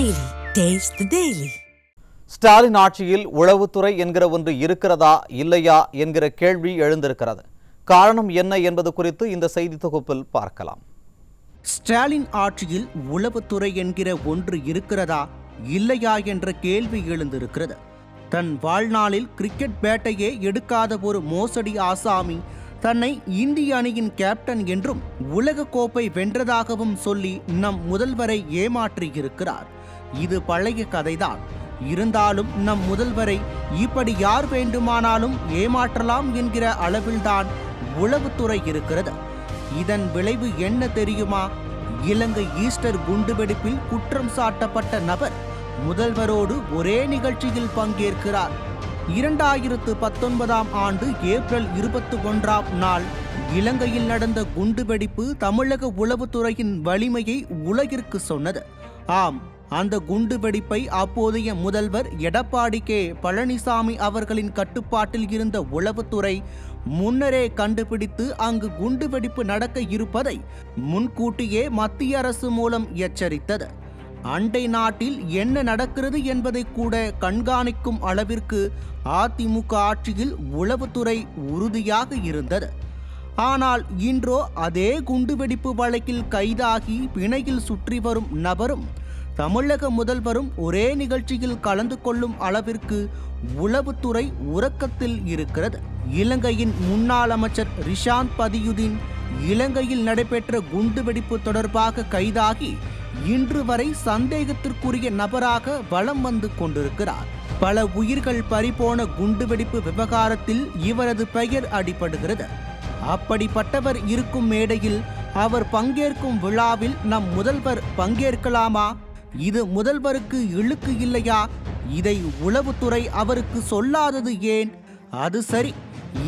Daily. Taste the Daily. Stalin ஆட்சியில் உளவுத்துறை என்கிற ஒன்று இருக்கிறதா இல்லையா என்கிற கேள்வி எழுந்திருக்கிறது. காரணம் என்ன என்பது குறித்து இந்த செய்தி தொகுப்பில் பார்க்கலாம். ஸ்டாலின் ஆட்சியில் உளவுத்துறை என்கிற ஒன்று இருக்கிறதா இல்லையா என்ற கேள்வி எழுந்திருக்கிறது. தன் வாழ்நாளில் கிரிக்கெட் பேட்டையே எடுக்காத ஒரு மோசடி ஆசாமி தன்னை இந்திய அணியின் கேப்டன் என்றும் உலக கோப்பை வென்றதாகவும் சொல்லி நம் முதல்வரை ஏமாற்றியிருக்கிறார். இது பழைய கதைதான். இருந்தாலும் நம் முதல்வரை இப்படி யார் வேண்டுமானாலும் ஏமாற்றலாம் என்கிற அளவில்தான் உளவுத்துறை இருக்கிறது. இதன் விளைவு என்ன தெரியுமா? இலங்கை ஈஸ்டர் குண்டுவெடிப்பில் குற்றம் சாட்டப்பட்ட நபர் முதல்வரோடு ஒரே நிகழ்ச்சியில் பங்கேற்கிறார். 2019 ஆண்டு ஏப்ரல் 21ஆம் நாள் இலங்கையில் நடந்த குண்டுவெடிப்பு தமிழக உளவுத்துறையின் வலிமையை உலகிற்கு சொன்னது. ஆம், அந்த குண்டுவெடிப்பை அப்போதைய முதல்வர் எடப்பாடி கே பழனிசாமி அவர்களின் கட்டுப்பாட்டில் இருந்த உளவுத்துறை முன்னரே கண்டுபிடித்து அங்கு குண்டுவெடிப்பு நடக்க இருப்பதை முன்கூட்டியே மத்திய அரசு மூலம் எச்சரித்தது. அண்டை நாட்டில் என்ன நடக்கிறது என்பதை கூட கண்காணிக்கும் அளவிற்கு அதிமுக ஆட்சியில் உளவுத்துறை உறுதியாக இருந்தது. ஆனால் இன்றோ அதே குண்டுவெடிப்பு வழக்கில் கைதாகி பிணையில் சுற்றி வரும் நபரும் தமிழக முதல்வரும் ஒரே நிகழ்ச்சியில் கலந்து கொள்ளும் அளவிற்கு உளவுத்துறை உறக்கத்தில் இருக்கிறது. இலங்கையின் முன்னாள் அமைச்சர் ரிஷாந்த் பதியுதீன் இலங்கையில் நடைபெற்ற குண்டுவெடிப்பு தொடர்பாக கைதாகி இன்று வரை சந்தேகத்திற்குரிய நபராக வலம் வந்து கொண்டிருக்கிறார். பல உயிர்கள் பறிபோன குண்டுவெடிப்பு விவகாரத்தில் இவரது பெயர் அடிபடுகிறது. அப்படிப்பட்டவர் இருக்கும் மேடையில் அவர் பங்கேற்கும் விழாவில் நம் முதல்வர் பங்கேற்கலாமா? இது முதல்வருக்கு இழுக்கு இல்லையா? இதை உளவுத்துறை அவருக்கு சொல்லாதது ஏன்? அது சரி,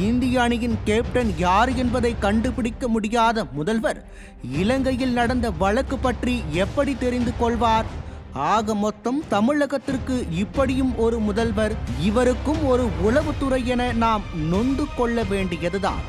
இந்திய அணியின் கேப்டன் யார் என்பதை கண்டுபிடிக்க முடியாத முதல்வர் இலங்கையில் நடந்த வழக்கு பற்றி எப்படி தெரிந்து கொள்வார்? ஆக மொத்தம் தமிழகத்திற்கு இப்படியும் ஒரு முதல்வர், இவருக்கும் ஒரு உளவுத்துறை என நாம் நொந்து கொள்ள வேண்டியதுதான்.